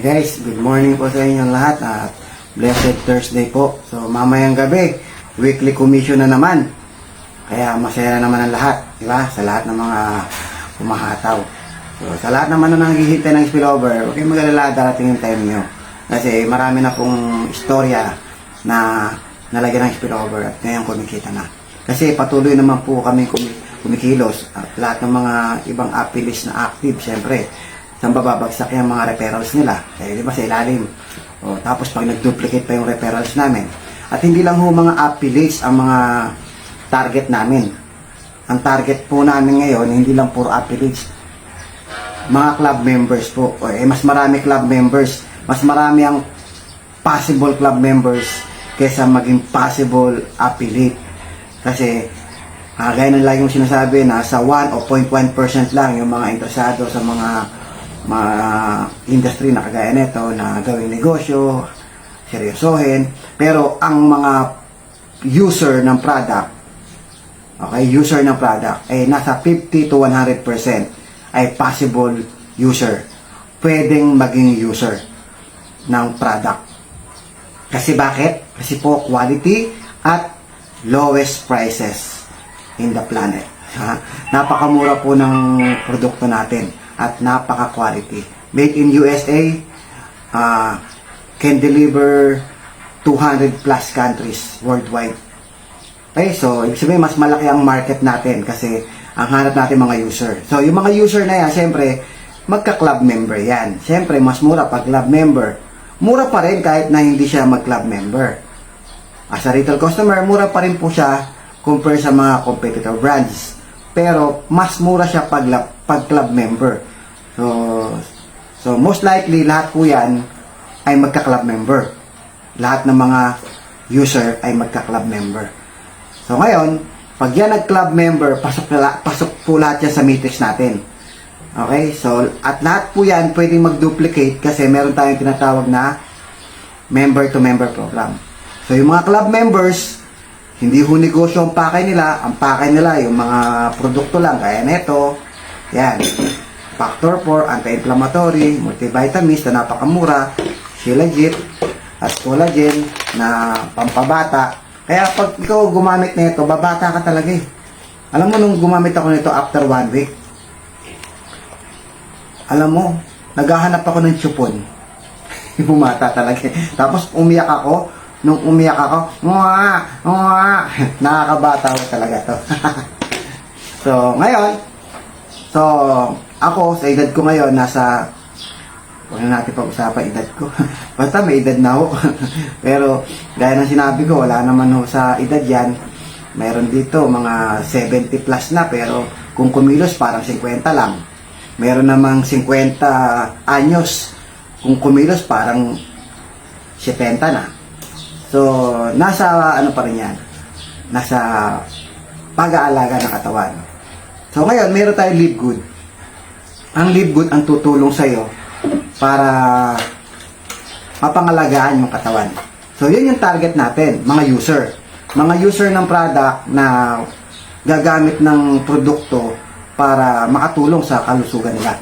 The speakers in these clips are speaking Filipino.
Guys, good morning po sa inyong lahat at blessed Thursday po. So mamayang gabi, weekly commission na naman. Kaya masaya na naman ang lahat, di ba? Sa lahat ng mga humahataw. So sa lahat naman na naghihintay ng spillover, huwag kayong mag-alala, darating yung time nyo. Kasi marami na pong istorya na nalagyan ng spillover at ngayon kumikita na. Kasi patuloy naman po kami kumikilos at lahat ng mga ibang affiliates na active, syempre saan bababagsak yung mga referrals nila. Kaya di ba sa ilalim. O, tapos pag nag-duplicate pa yung referrals namin. At hindi lang ho mga affiliates ang mga target namin. Ang target po namin ngayon, hindi lang puro affiliates. Mga club members po. O, mas marami club members. Mas marami ang possible club members kaysa maging possible affiliate. Kasi, gaya ng lagi mong sinasabi, nasa 1 o 0.1% lang yung mga interesado sa mga industry na kagaya nito na gawing negosyo, seryosohin. Pero ang mga user ng product, okay, user ng product ay nasa 50 to 100% ay possible user. Pwedeng maging user ng product. Kasi bakit? Kasi po quality at lowest prices in the planet. Napakamura po ng produkto natin at napaka-quality. Made in USA, can deliver 200 plus countries worldwide. Okay, so ibig sabihin mas malaki ang market natin kasi ang hanap natin mga user. So yung mga user na yan, siyempre, magka-club member yan. Siyempre, mas mura pag club member. Mura pa rin kahit na hindi siya mag-club member. As a retail customer, mura pa rin po siya compare sa mga competitor brands. Pero mas mura siya pag club member. So most likely lahat po yan ay magka-club member. Lahat ng mga user ay magka-club member. So ngayon, pag yan nag-club member, pasok po lahat yan sa matrix natin. Okay? So at lahat po yan pwedeng mag-duplicate kasi meron tayong tinatawag na member-to-member program. So yung mga club members, hindi ho negosyo ang pakay nila. Ang pakay nila yung mga produkto lang. Kaya neto, yan. Factor 4, anti-inflammatory, multivitamins na napakamura, Shilajit, at collagen na pampabata. Kaya pag ikaw gumamit nito, babata ka talaga eh. Alam mo nung gumamit ako nito after 1 week, alam mo, naghahanap ako ng chupon. Bumata talaga eh. Tapos umiyak ako. Nung umiyak ako, nakakabata ko talaga to. So, ngayon, ako, sa edad ko ngayon, huwag na natin pag-usapan edad ko. Basta may edad na ho. Pero, gaya ng sinabi ko, wala naman ho sa edad yan. Mayroon dito, mga 70 plus na, pero kung kumilos, parang 50 lang. Mayroon namang 50 anyos. Kung kumilos, parang 70 na. So, nasa ano pa rin yan? Nasa pag-aalaga ng katawan. So, ngayon, meron tayong Live Good. Ang Live Good ang tutulong sa'yo para mapangalagaan yung katawan. So, yun yung target natin, mga user. Mga user ng product na gagamit ng produkto para makatulong sa kalusugan nila.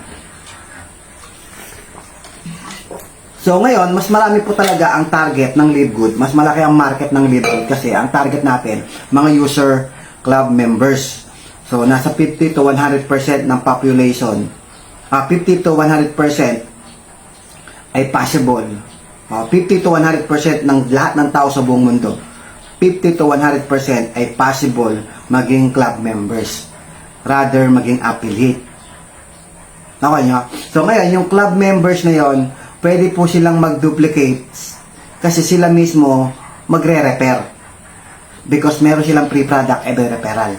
So ngayon, mas marami po talaga ang target ng Live Good. Mas malaki ang market ng Live Good kasi ang target natin, mga user club members. So nasa 50 to 100% ng population. 50 to 100% ay possible. 50 to 100% ng lahat ng tao sa buong mundo. 50 to 100% ay possible maging club members. Rather maging affiliate. Okay nyo? So ngayon, yung club members na yon, pwede po silang mag-duplicate kasi sila mismo magre-repair because meron silang free product every referral.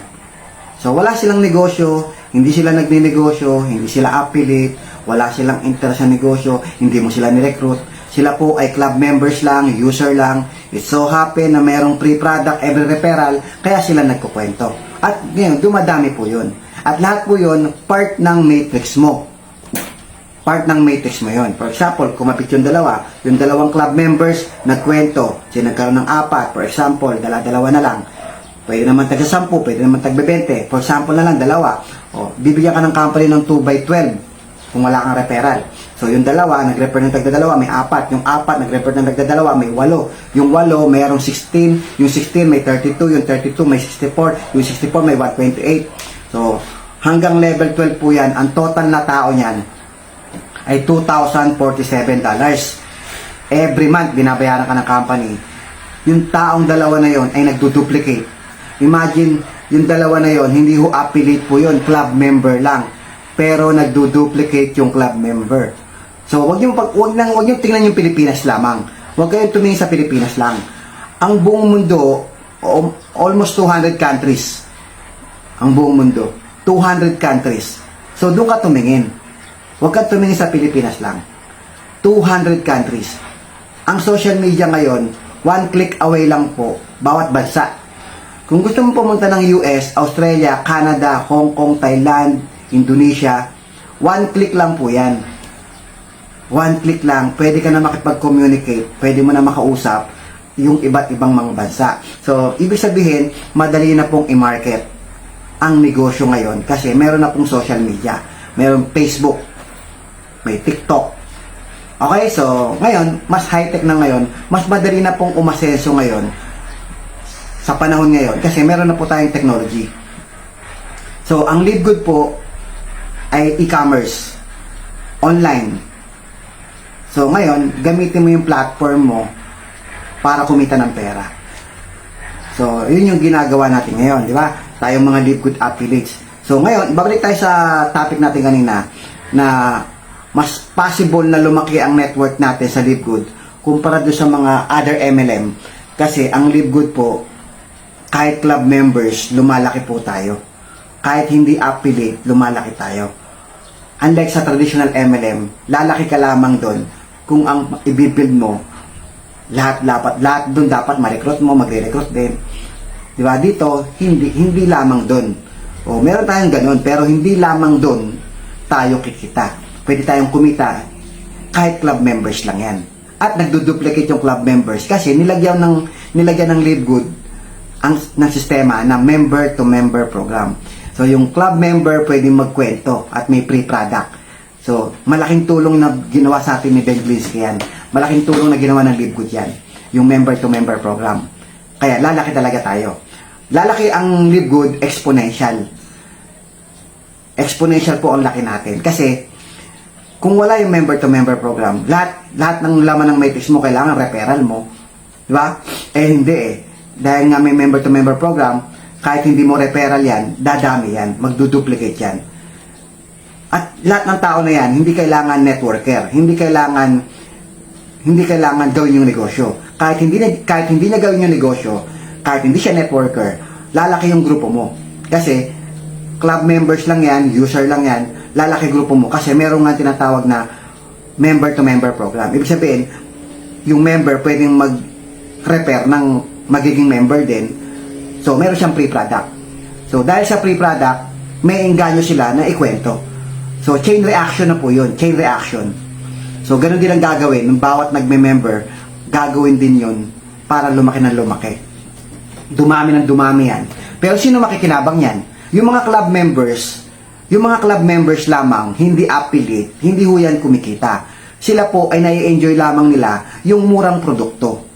So wala silang negosyo, hindi sila nagninegosyo, hindi sila affiliate, wala silang interest sa negosyo, hindi mo sila ni-recruit. Sila po ay club members lang, user lang. It so happen na mayroong free product every referral, kaya sila nagkukwento. At ngayon, dumadami po yun. At lahat po yun, part ng matrix mo. Part ng matrix mo yon. For example, kumapit yung dalawang club members, nagkwento, sila nagkaroon ng 4, for example, dalawa na lang. Pwede naman tag-10, pwede naman tag-20. For example na lang, 2. O, bibigyan ka ng company ng 2 by 12 kung wala kang referral. So, yung dalawa, nag-refer ng tagdadalawa, may 4. Yung 4, nag-refer ng tagdadalawa, may 8. Yung 8, mayroong 16. Yung 16, may 32. Yung 32, may 64. Yung 64, may 128. So, hanggang level 12 po yan. Ang total na tao niyan ay $2,047. Every month, binabayaran ka ng company. Yung taong dalawa na yon ay nagduduplicate. Imagine, yung dalawa na yon hindi ho affiliate po yon, club member lang. Pero nagduduplicate yung club member. So, wag niyo tingnan yung Pilipinas lamang. Wag kayong tumingin sa Pilipinas lang. Ang buong mundo, almost 200 countries. Ang buong mundo, 200 countries. So, doon ka tumingin. Wag ka tumingin sa Pilipinas lang. 200 countries. Ang social media ngayon, one click away lang po, bawat bansa. Kung gusto mo pumunta ng US, Australia, Canada, Hong Kong, Thailand, Indonesia, one click lang po yan. One click lang, pwede ka na makipag-communicate, pwede mo na makausap yung iba't ibang mga bansa. So, ibig sabihin, madali na pong i-market ang negosyo ngayon kasi meron na pong social media. Meron Facebook, may TikTok. Okay, so, ngayon, mas high-tech na ngayon, mas madali na pong umasenso ngayon sa panahon ngayon kasi meron na po tayong technology. So, ang Live Good po ay e-commerce, online. So, ngayon, gamitin mo yung platform mo para kumita ng pera. So, yun yung ginagawa natin ngayon, di ba? Tayong mga Live Good affiliates. So, ngayon, babalik tayo sa topic natin kanina na mas possible na lumaki ang network natin sa Live Good kumpara doon sa mga other MLM. Kasi ang Live Good po, kahit club members, lumalaki po tayo. Kahit hindi affiliate, lumalaki tayo. Unlike sa traditional MLM, lalaki ka lamang doon kung ang i-build mo, lahat doon dapat ma-recruit mo, magre-recruit din. Di ba? Dito, hindi lamang doon. O, meron tayong ganun, pero hindi lamang doon tayo kikita. Pwede tayong kumita kahit club members lang yan. At nagduduplicate yung club members kasi nilagyan ng Live Good ng sistema na member to member program. So yung club member pwedeng magkwento at may free product. So malaking tulong na ginawa sa atin ni Ben Glinsky yan. Malaking tulong na ginawa ng Live Good yan. Yung member to member program. Kaya lalaki talaga tayo. Lalaki ang Live Good exponential. Exponential po ang laki natin kasi kung wala yung member-to-member program, lahat ng laman ng matrix mo, kailangan referral mo. Di ba? Eh, hindi eh. Dahil nga may member-to-member program, kahit hindi mo referral yan, dadami yan, magduduplicate yan. At lahat ng tao na yan, hindi kailangan networker, hindi kailangan gawin yung negosyo. Kahit hindi na gawin yung negosyo, kahit hindi siya networker, lalaki yung grupo mo. Kasi, club members lang yan, user lang yan, lalaki grupo mo kasi meron nga tinatawag na member-to-member program. Ibig sabihin, yung member pwedeng mag-repair ng magiging member din. So, meron siyang free product. So, dahil sa free product, may engganyo sila na ikwento. So, chain reaction na po yun. Chain reaction. So, ganun din ang gagawin. Ng bawat nagme-member, gagawin din yun para lumaki ng lumaki. Dumami ng dumami yan. Pero sino makikinabang yan? Yung mga club members lamang, hindi affiliate, hindi ho yan kumikita. Sila po ay nai-enjoy lamang nila yung murang produkto.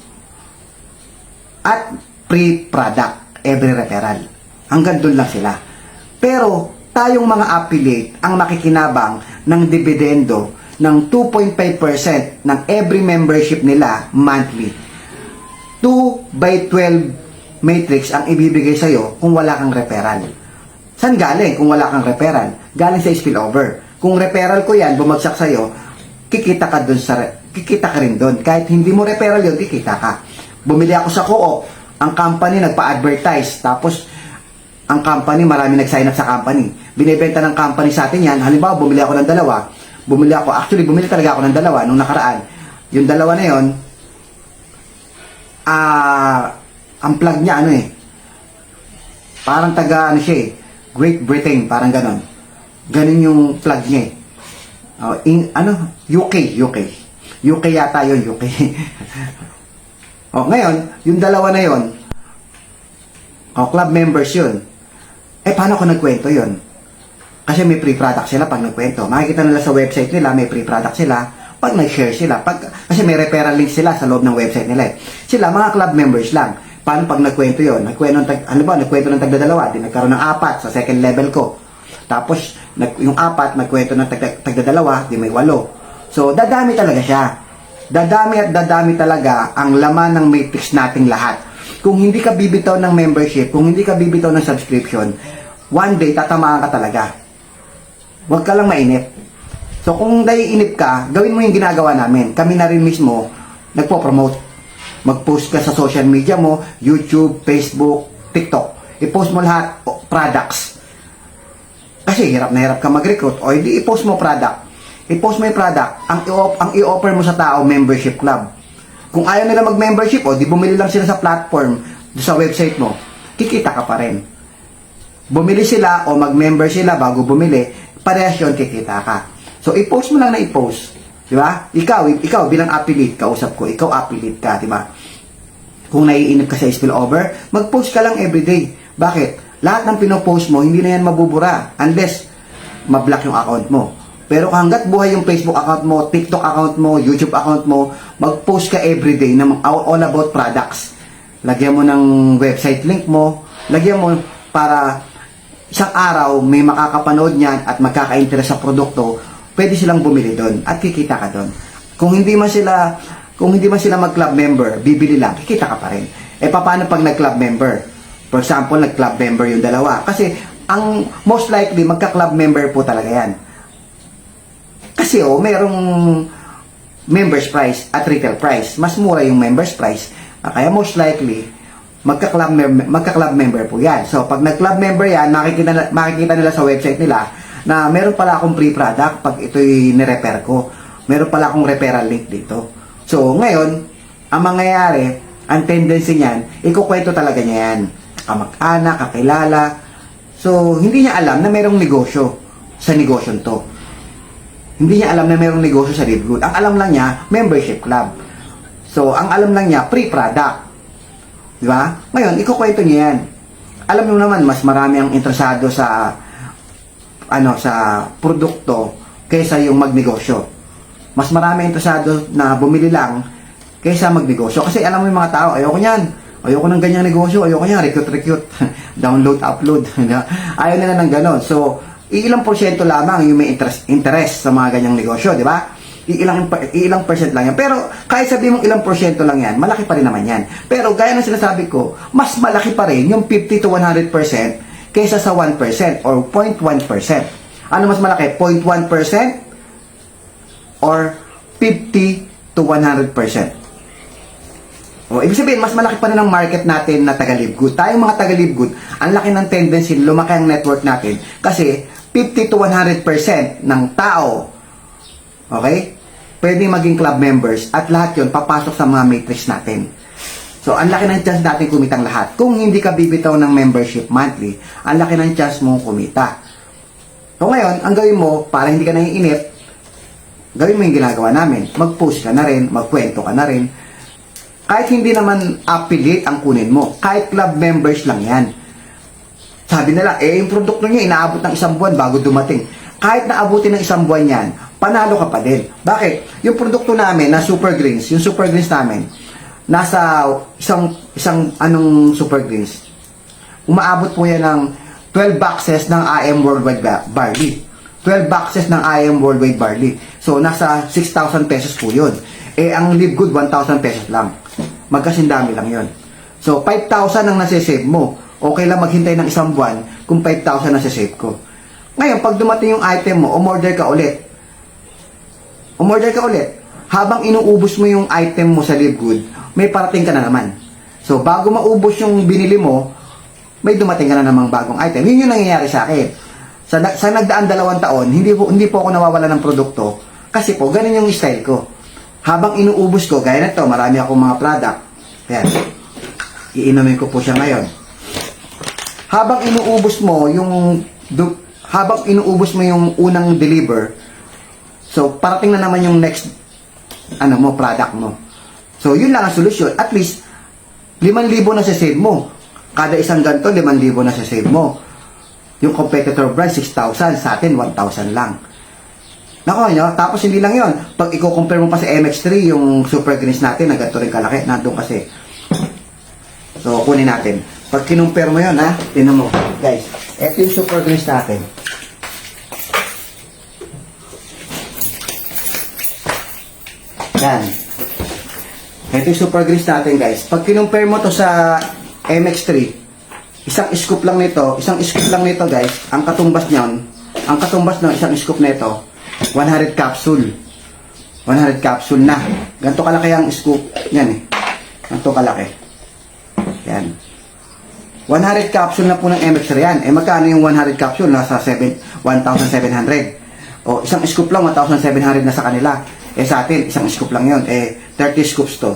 At free product, every referral. Hanggang doon lang sila. Pero, tayong mga affiliate ang makikinabang ng dividendo ng 2.5% ng every membership nila monthly. 2/12 matrix ang ibibigay sa'yo kung wala kang referral. Saan galing kung wala kang referral? Galing sa spillover. Kung referral ko yan, bumagsak sa'yo, kikita ka rin doon. Kahit hindi mo referral yun, kikita ka. Bumili ako sa Co-op, ang company nagpa-advertise, tapos ang company, marami nag-sign up sa company. Binibenta ng company sa atin yan. Halimbawa, bumili ako ng dalawa. Bumili talaga ako ng dalawa nung nakaraan. Yung dalawa na yun, ang plug niya, parang taga, Great Britain, parang ganon. Ganon yung plug niya UK yata yun, UK. Ngayon, yung dalawa na yun, club members yun. Paano ko nagkwento yun? Kasi may free product sila pag nagkwento. Makikita nila sa website nila, may free product sila pag nag-share sila. Kasi may referral link sila sa loob ng website nila. Sila, mga club members lang. Paano pag nagkwento yun? Nagkwento ng tagdadalawa, di nagkaroon ng 4 sa second level ko. Tapos, yung 4, nagkwento ng tagdadalawa, di may 8. So, dadami talaga siya. Dadami at dadami talaga ang laman ng matrix nating lahat. Kung hindi ka bibitaw ng membership, kung hindi ka bibitaw ng subscription, one day, tatamaan ka talaga. Huwag ka lang mainip. So, kung naiinip ka, gawin mo yung ginagawa namin. Kami na rin mismo, nagpo-promote. Mag-post ka sa social media mo, YouTube, Facebook, TikTok. I-post mo lahat, products. Kasi hirap na hirap ka mag-recruit. O, hindi i-post mo product. I-post mo yung product. Ang i-offer mo sa tao, membership club. Kung ayaw nila mag-membership, o, di bumili lang sila sa platform, sa website mo, kikita ka pa rin. Bumili sila o mag-member sila bago bumili, parehas yun, kikita ka. So, i-post mo lang na i-post. Diba? Ikaw bilang affiliate, kausap ko, ikaw affiliate ka, diba? Kung naiinip ka sa spillover, mag-post ka lang everyday. Bakit? Lahat ng pinopost mo, hindi na yan mabubura unless mablock yung account mo. Pero hanggat buhay yung Facebook account mo, TikTok account mo, YouTube account mo, mag-post ka everyday na all about products. Lagyan mo ng website link mo, lagyan mo para isang araw may makakapanood niyan at magkaka-interest sa produkto, pwede silang bumili doon at kikita ka doon. Kung hindi man sila mag-club member, bibili lang, kikita ka pa rin. Eh paano pag nag-club member? For example, nag-club member yung dalawa. Kasi ang most likely magka-club member po talaga yan. Kasi merong members price at retail price. Mas mura yung members price. Kaya most likely magka-club member po yan. So, pag nag-club member yan, makikita nila sa website nila na meron pala akong free product pag ito'y nirepair ko. Meron pala akong referral link dito. So, ngayon, ang mangyayari, ang tendency niyan, ikukwento talaga niya yan. Kamag-anak, kakilala. So, hindi niya alam na merong negosyo sa negosyon to. Hindi niya alam na merong negosyo sa Live Good. Ang alam lang niya, membership club. So, ang alam lang niya, free product. Diba? Ngayon, ikukwento niya yan. Alam mo naman, mas marami ang interesado sa produkto kaysa yung magnegosyo. Mas marami interesado na bumili lang kaysa magnegosyo. Kasi alam mo yung mga tao, ayoko niyan. Ayoko ng ganyang negosyo. Ayoko niyan, recruit. Download, upload. Ayaw nila ng ganon. So, ilang porsyento lamang yung may interest sa mga ganyang negosyo, di ba? Ilang percent lang yan. Pero kahit sabihin mong ilang porsyento lang yan, malaki pa rin naman yan. Pero gaya ng sinasabi ko, mas malaki pa rin yung 50 to 100% kaysa sa 1% or 0.1%. Ano mas malaki? 0.1% or 50 to 100%? O, ibig sabihin, mas malaki pa rin ang market natin na taga-Live Good. Tayong mga taga-Live Good, ang laki ng tendency, lumaki ang network natin. Kasi 50 to 100% ng tao, okay, pwedeng maging club members at lahat yon papasok sa mga matrix natin. So, ang laki ng chance natin kumitang lahat. Kung hindi ka bibitaw ng membership monthly, ang laki ng chance mong kumita. So, ngayon, ang gawin mo, para hindi ka naiinip, gawin mo yung ginagawa namin. Mag-post ka na rin, magkwento ka na rin. Kahit hindi naman affiliate ang kunin mo, kahit club members lang yan. Sabi nila, yung produkto nyo, inaabot ng 1 buwan bago dumating. Kahit naabutin ng 1 buwan yan, panalo ka pa din. Bakit? Yung produkto namin na Super Greens, yung Super Greens namin, nasa isang Super Greens, umaabot po yan ng 12 boxes ng IM Worldwide Barley. 12 boxes ng IM Worldwide Barley. So, nasa 6,000 pesos po yun. Ang Live Good, 1,000 pesos lang. Magkasindami lang yun. So, 5,000 ang nasisave mo. Okay lang maghintay ng 1 buwan kung 5,000 nasisave ko. Ngayon, pag dumating yung item mo, umorder ka ulit. Habang inuubos mo yung item mo sa Live Good, may parating ka na naman. So, bago maubos yung binili mo, may dumating ka na namang bagong item. Yun yung nangyayari sa akin. Sa nagdaan 2 taon, hindi po ako nawawala ng produkto. Kasi po, ganun yung style ko. Habang inuubos ko, gaya na to, marami akong mga product. Ayan. Iinumin ko po siya ngayon. Habang inuubos mo yung unang deliver, so parating na naman yung next product mo. So yun lang ang solusyon. At least 5,000 na sa save mo. Kada isang ganito 5,000 na sa save mo. Yung competitor brand, 6,000. Sa atin, 1,000 lang. Nako nyo, tapos hindi lang yon. Pag i-compare mo pa sa MX3, yung super greens natin, na ganito rin kalaki, nandun kasi. So, kunin natin. Pag kinumpare mo yun, ha, tinan mo. Guys, ito yung super greens natin. Yan. Ito yung super greens natin, guys. Pag kinumpare mo to sa MX3, isang scoop lang nito, guys, ang katumbas niyon, isang scoop nito, 100 capsule. 100 capsule na. Ganito kalaki ang scoop. Yan eh. Ganito kalaki. Yan. 100 capsule na po ng MX3 yan. Eh, magkano yung 100 capsule? Nasa 1,700. O, isang scoop lang, 1,700 na sa kanila. Eh, sa atin, isang scoop lang yon. Eh, 30 scoops to.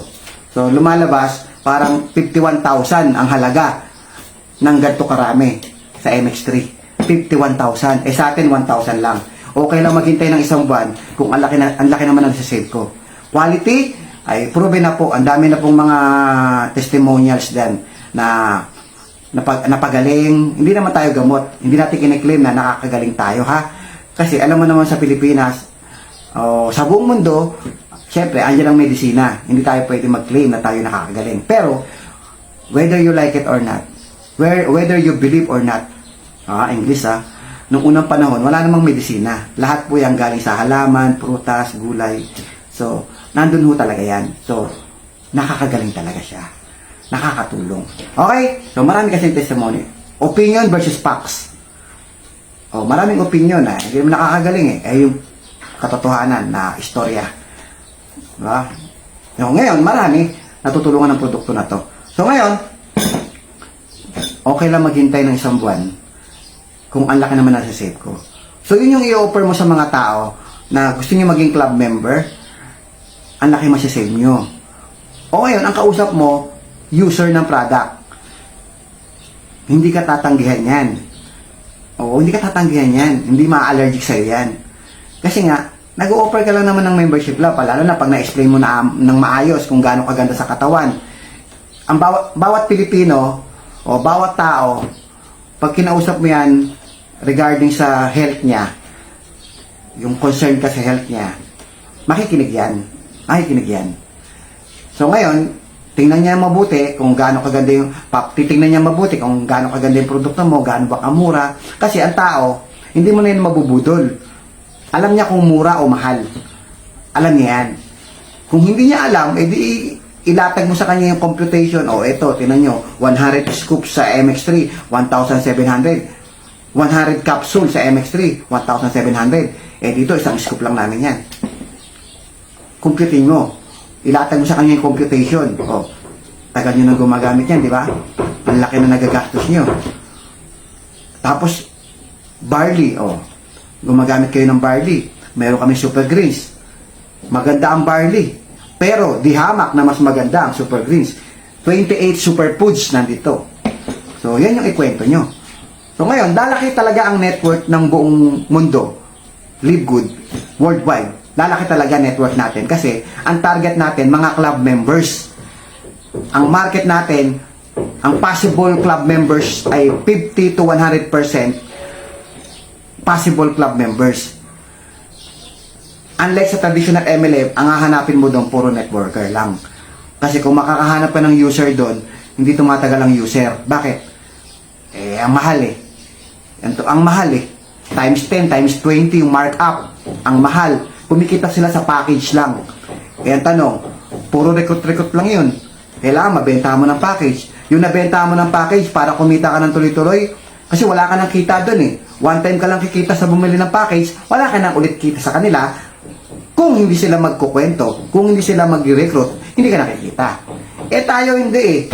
So, lumalabas, parang 51,000 ang halaga ng ganito karami sa MX3. 51,000. Eh, sa atin, 1,000 lang. Okay lang maghintay ng isang buwan kung ang laki naman ang save ko. Quality, ay proven na po. Ang dami na pong mga testimonials din na napagaling. Hindi naman tayo gamot. Hindi natin kiniklaim na nakakagaling tayo, ha? Kasi alam mo naman sa Pilipinas, sa buong mundo, syempre, andyan ang medisina. Hindi tayo pwede mag-claim na tayo nakakagaling. Pero, whether you like it or not, whether you believe or not, English nung unang panahon, wala namang medisina. Lahat po yan galing sa halaman, prutas, gulay. So, nandun ho talaga yan. So, nakakagaling talaga siya. Nakakatulong. Okay? So, marami kasing testimony. Opinion versus facts. Maraming opinion hindi naman nakakagaling yung katotohanan na istorya. Diba? So, ngayon, marami natutulungan ng produkto na to. So, ngayon, okay lang maghintay ng isang buwan kung ang laki naman nasa save ko. So, yun yung i-offer mo sa mga tao na gusto nyo maging club member, ang laki masasave nyo. O ngayon, ang kausap mo, user ng product. Hindi ka tatanggihan yan. Hindi ka tatanggihan yan. Hindi ma-allergic sa'yo yan. Kasi nga, nag-o-offer ka lang naman ng membership lang, lalo na pag na-explain mo na ng maayos kung gaano kaganda sa katawan. Ang bawat Pilipino, bawat tao, pag kinausap mo yan regarding sa health niya, yung concern ka sa health niya, makikinig yan. So ngayon, tingnan niya mabuti kung gaano kaganda yung, titingnan niya mabuti kung gaano kaganda yung produkto mo, gaano ba kamura. Kasi ang tao, hindi mo na yun mabubudol. Alam niya kung mura o mahal. Alam niya yan. Kung hindi niya alam, edi ilatag mo sa kanya yung computation. Eto, tinan nyo, 100 scoops sa MX3, 1,700. 100 capsule sa MX3, 1,700. Dito, isang scoop lang namin yan. Computing mo. Ilatag mo sa kanya yung computation. Tagal nyo na gumagamit yan, di ba? Ang laki na nagagastos nyo. Tapos, barley, gumagamit kayo ng barley. Meron kami super greens. Maganda ang barley. Pero, di hamak na mas maganda ang super greens. 28 superfoods nandito. So, yan yung ikwento nyo. So, ngayon, lalaki talaga ang network ng buong mundo. Live Good, worldwide. Lalaki talaga network natin. Kasi, ang target natin, mga club members. Ang market natin, ang possible club members ay 50 to 100% possible club members. Unlike sa traditional MLM, ang hahanapin mo doon, puro networker lang. Kasi kung makakahanap ka ng user doon, hindi tumatagal ang user. Bakit? Ang mahal Ang mahal Times 10, times 20 yung markup. Ang mahal. Kumikita sila sa package lang. Ang tanong, puro recruit lang yun. Kailangan mabenta mo ng package. Yung nabenta mo ng package para kumita ka ng tuloy-tuloy, kasi wala ka nang kita doon One time ka lang kikita sa bumili ng package, wala ka nang ulit kita sa kanila. Kung hindi sila magkukwento, kung hindi sila mag-recruit, hindi ka nakikita. Tayo hindi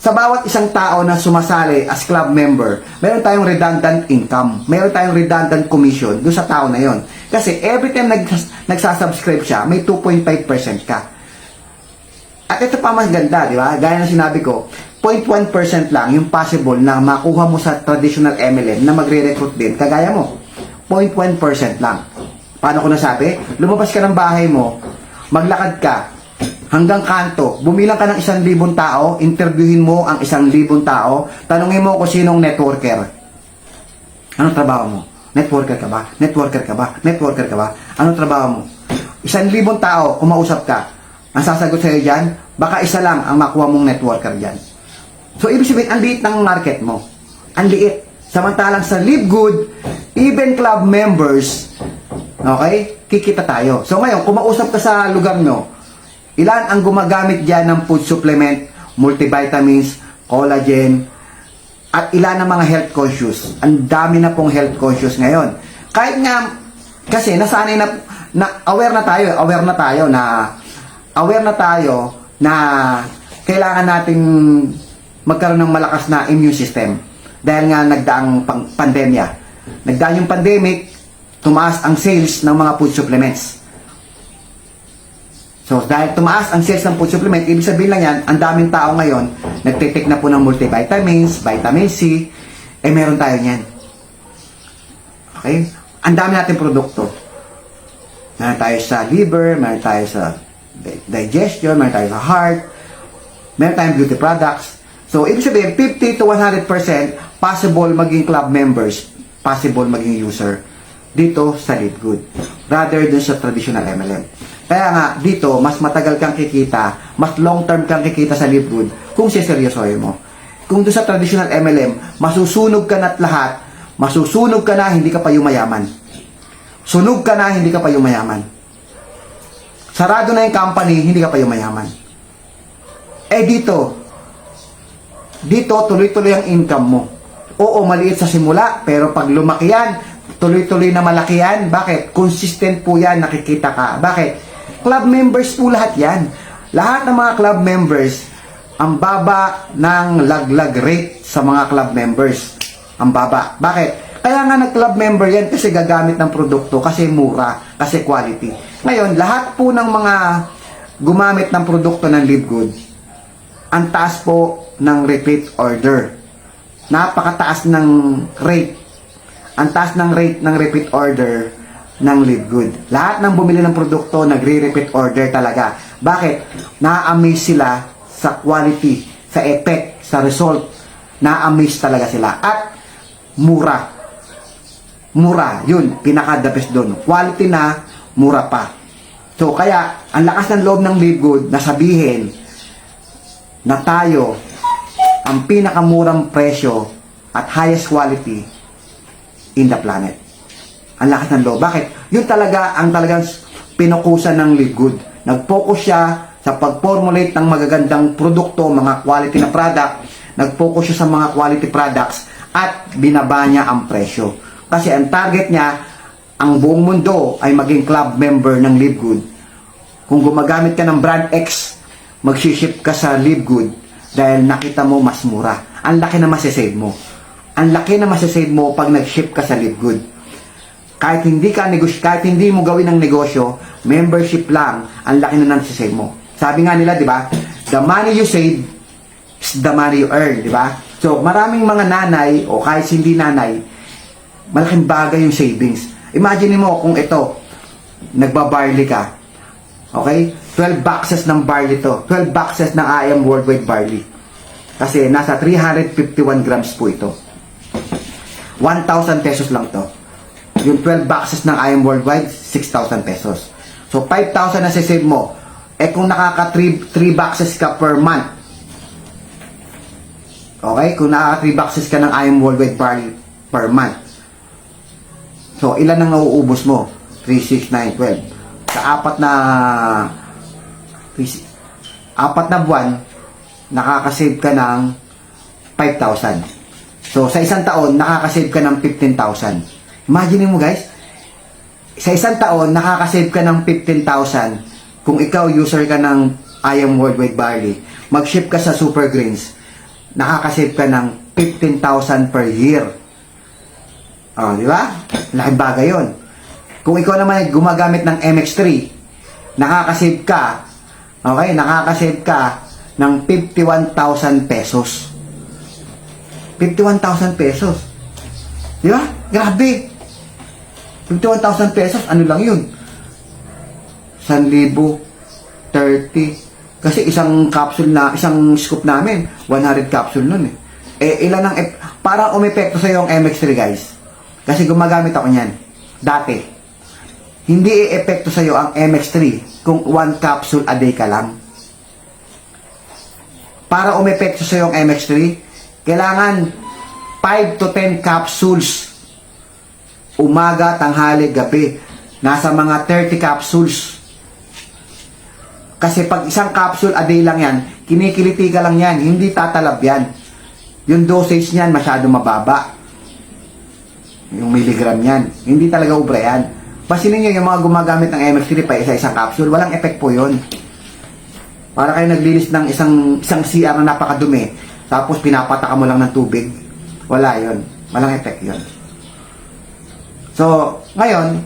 Sa bawat isang tao na sumasali as club member, meron tayong redundant income, meron tayong redundant commission doon sa tao na yon. Kasi every time nagsasubscribe siya, may 2.5% ka. At ito pa mas ganda, di ba? Gaya na sinabi ko, 0.1% lang yung possible na makuha mo sa traditional MLM na magre-recruit din, kagaya mo. 0.1% lang. Paano ko nasabi? Lumabas ka ng bahay mo, maglakad ka, hanggang kanto, bumilang ka ng 1,000 tao, interviewin mo ang 1,000 tao, tanungin mo kung sinong networker. Anong trabaho mo? Networker ka ba? Networker ka ba? Networker ka ba? Anong trabaho mo? 1,000 tao, kumausap ka. Ang sasagot sa'yo dyan, baka isa lang ang makuha mong networker dyan. So, ibig sabihin, ang liit ng market mo. Ang liit. Samantalang sa Live Good, even club members, okay, kikita tayo. So, ngayon, kumausap ka sa lugar nyo, ilan ang gumagamit dyan ng food supplement, multivitamins, collagen, at ilan ang mga health conscious. Ang dami na pong health conscious ngayon. Kahit nga, kasi nasanay na aware na tayo na kailangan nating magkaroon ng malakas na immune system dahil nga nagdaang pandemya. Nagdaan yung pandemic, tumaas ang sales ng mga food supplements. So, dahil tumaas ang sales ng food supplement, ibig sabihin lang yan, ang daming tao ngayon, nagtitake na po ng multivitamins, vitamin C, meron tayo niyan. Okay? Ang dami natin produkto. Meron tayo sa liver, meron tayo sa digestion, meron tayo sa heart, meron tayong beauty products. So, ibig sabihin, 50 to 100% possible maging club members, possible maging user dito sa Live Good rather than sa traditional MLM. Kaya nga, dito, mas matagal kang kikita, mas long term kang kikita sa Live Good kung siseryosohin mo. Kung doon sa traditional MLM, masusunog ka na't lahat, masusunog ka na, hindi ka pa yumayaman. Sunog ka na, hindi ka pa yumayaman. Sarado na yung company, hindi ka pa yumayaman. Dito, tuloy-tuloy ang income mo. Oo, maliit sa simula, pero pag lumaki yan, tuloy-tuloy na malaki yan. Bakit? Consistent po yan, nakikita ka. Bakit? Club members po lahat yan. Lahat ng mga club members, ang baba ng laglag rate sa mga club members. Ang baba. Bakit? Kaya nga nag-club member yan kasi gagamit ng produkto, kasi mura, kasi quality. Ngayon, lahat po ng mga gumamit ng produkto ng Live Good, ang taas po ng repeat order. Napakataas ng rate. Ang taas ng rate ng repeat order ng Live Good. Lahat ng bumili ng produkto, nagre-repeat order talaga. Bakit? Na-amaze sila sa quality, sa effect, sa result. Na-amaze talaga sila. At mura. Mura, yun, pinaka-the best doon. Quality na, mura pa. So, kaya, ang lakas ng loob ng Live Good na sabihin na tayo ang pinakamurang presyo at highest quality in the planet. Ang lakas ng loob. Bakit? Yun talaga ang talagang pinukusan ng Live Good. Nag-focus siya sa pag-formulate ng magagandang produkto, mga quality na product. Nag-focus siya sa mga quality products at binaba niya ang presyo. Kasi ang target niya, ang buong mundo ay maging club member ng Live Good. Kung gumagamit ka ng brand X, mag-ship ka sa Live Good dahil nakita mo mas mura. Ang laki na masasave mo. Ang laki na masasave mo pag nag-ship ka sa Live Good. Kahit hindi mo gawin ng negosyo, membership lang, ang laki na nasasave mo. Sabi nga nila, di ba? The money you save is the money you earn, di ba? So, maraming mga nanay, o kahit hindi nanay, malaking bagay yung savings. Imagine mo kung ito, nagbabarley ka. Okay? 12 boxes ng barley to. 12 boxes ng IM Worldwide Barley. Kasi nasa 351 grams po ito. 1,000 pesos lang to. Yung 12 boxes ng IM Worldwide, 6,000 pesos. So, 5,000 na save mo. Kung nakaka 3 boxes ka per month. Okay? Kung nakaka 3 boxes ka ng IM Worldwide Barley per month. So, ilan ang nauubos mo? 3, 6, 9, 12. Sa apat na buwan, nakakasave ka ng 5,000. So, sa isang taon, nakakasave ka ng 15,000. Imagine mo guys, sa isang taon, nakakasave ka ng 15,000 kung ikaw user ka ng IM Worldwide Barley. Mag-ship ka sa Super Greens, nakakasave ka ng 15,000 per year. Oh, di ba? Laking bagay yun. Kung ikaw naman ay gumagamit ng MX3, nakakasave ka, okay, nakakasave ka ng 51,000 pesos. 51,000 pesos. Di ba? Grabe. 51,000 pesos, ano lang yun? 1,000, 30. Kasi isang scoop namin, 100 capsule nun eh. Ilan ang, parang umepekto sa'yo ang MX3 guys. Kasi gumagamit ako niyan. Dati. Hindi i-epekto sa'yo ang MX3 kung 1 capsule a day ka lang. Para umepekto sa'yo ang MX3, kailangan 5 to 10 capsules. Umaga, tanghali, gabi. Nasa mga 30 capsules. Kasi pag isang capsule a day lang yan, kinikiliti ka lang yan, hindi tatalab yan. Yung dosage niyan masyado mababa. Yung milligram yan. Hindi talaga ubra yan. Pasinin nyo yung mga gumagamit ng MX3 pa isa-isang capsule, walang effect po yun. Para kayo naglinis ng isang CR na napakadumi, tapos pinapataka mo lang ng tubig. Wala yun. Walang effect yun. So, ngayon,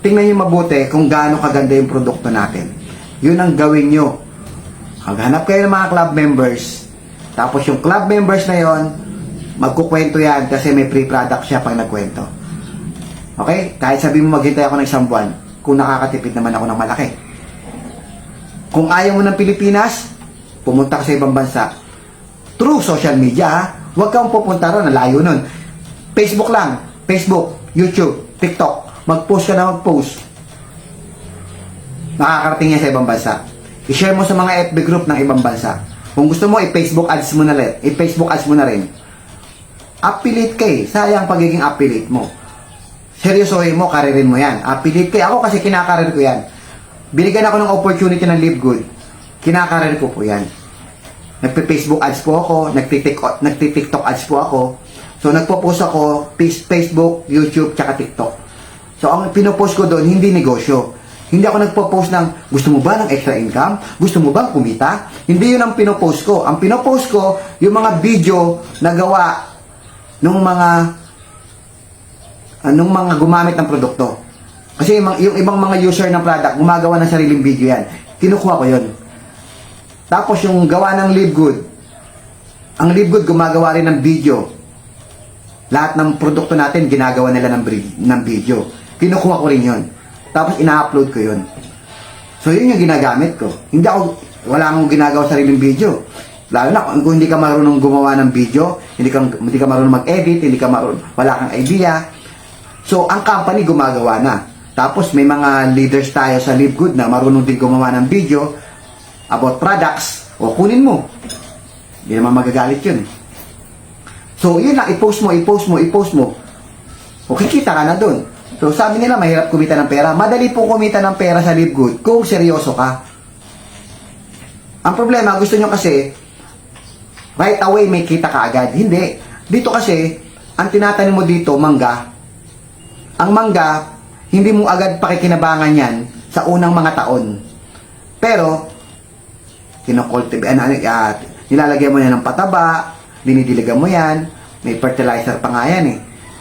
tingnan nyo mabuti kung gaano kaganda yung produkto natin. Yun ang gawin nyo. Maghanap kayo ng mga club members. Tapos yung club members na yon, magkukwento yan kasi may free product siya pag nagkwento. Okay? Kahit sabi mo maghintay ako ng isang buwan, kung nakakatipid naman ako ng malaki. Kung ayaw mo ng Pilipinas, pumunta ka sa ibang bansa. Through social media, ha? Huwag kang pupunta ron, layo nun. Facebook lang. Facebook, YouTube, TikTok. Mag-post ka na mag-post. Nakakarating yan sa ibang bansa. I-share mo sa mga FB group ng ibang bansa. Kung gusto mo, i-Facebook ads mo na rin. I-Facebook ads mo na rin. Affiliate ka eh. Sayang pagiging affiliate mo. Seryosohin mo, karirin mo yan. Affiliate ka. Ako kasi kinakarir ko yan. Binigyan ako ng opportunity ng Live Good. Kinakarir ko po yan. Nagpe-Facebook ads po ako. Nagti-TikTok ads po ako. So, nagpo-post ako Facebook, YouTube, tsaka TikTok. So, ang pinopost ko doon, hindi negosyo. Hindi ako nagpo-post ng, gusto mo ba ng extra income? Gusto mo bang kumita? Hindi yun ang pinopost ko. Ang pinopost ko, yung mga video na gawa ng mga gumamit ng produkto. Kasi yung ibang mga user ng product, gumagawa ng sariling video yan. Kinukuha ko yun. Tapos yung gawa ng Live Good, ang Live Good gumagawa rin ng video. Lahat ng produkto natin, ginagawa nila ng video. Kinukuha ko rin yun. Tapos ina-upload ko yun. So yun yung ginagamit ko. Wala akong ginagawa sariling video. Lalo na kung hindi ka marunong gumawa ng video, hindi ka marunong mag-edit, wala kang idea. So ang company gumagawa na. Tapos may mga leaders tayo sa Live Good na marunong din gumawa ng video about products. O kunin mo. Hindi naman magagalit yun. So yun lang, i-post mo. O kikita ka na dun. So sabi nila mahirap kumita ng pera. Madali po kumita ng pera sa Live Good kung seryoso ka. Ang problema, gusto nyo kasi right away may kita ka agad. Hindi. Dito kasi, ang tinatanim mo dito, mangga. Ang mangga, hindi mo agad pakikinabangan yan sa unang mga taon. Pero, nilalagyan mo yan ng pataba, dinidiligan mo yan, may fertilizer pa nga yan eh.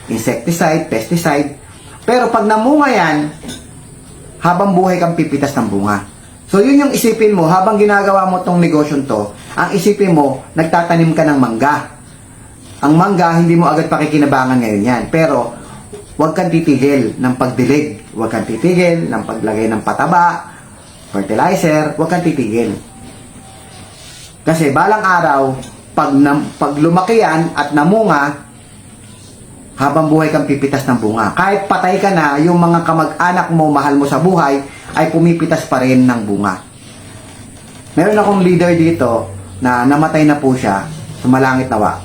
Insecticide, pesticide. Pero pag namunga yan, habang buhay kang pipitas ng bunga. So yun yung isipin mo, habang ginagawa mo tong negosyo to, ang isipin mo, nagtatanim ka ng mangga. Ang mangga, hindi mo agad pakikinabangan ngayon yan. Pero, huwag kang titigil ng pagdilig. Huwag kang titigil ng paglagay ng pataba, fertilizer, huwag kang titigil. Kasi balang araw, pag lumaki yan at namunga, habang buhay kang pipitas ng bunga. Kahit patay ka na, yung mga kamag-anak mo, mahal mo sa buhay, ay pumipitas pa rin ng bunga. Meron akong leader dito na namatay na po siya, sumalangit nawa.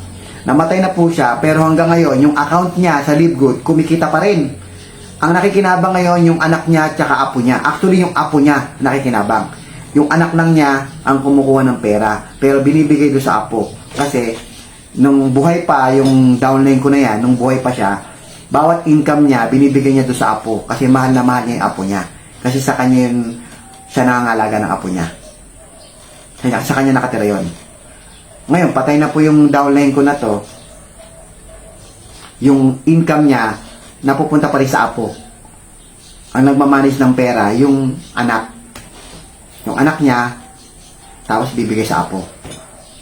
Namatay na po siya, pero hanggang ngayon, yung account niya sa Live Good, kumikita pa rin. Ang nakikinabang ngayon, yung anak niya at apo niya. Actually, yung apo niya nakikinabang. Yung anak lang niya ang kumukuha ng pera, pero binibigay doon sa apo. Kasi, nung buhay pa, yung downline ko na yan, nung buhay pa siya, bawat income niya, binibigay niya doon sa apo. Kasi mahal na mahal niya yung apo niya. Kasi sa kanya yun, siya nangangalaga ng apo niya. Sa kanya nakatira yun. Ngayon, patay na po yung downline ko na to. Yung income niya, napupunta pa rin sa apo. Ang nagmamanage ng pera, yung anak. Yung anak niya, tapos bibigay sa apo.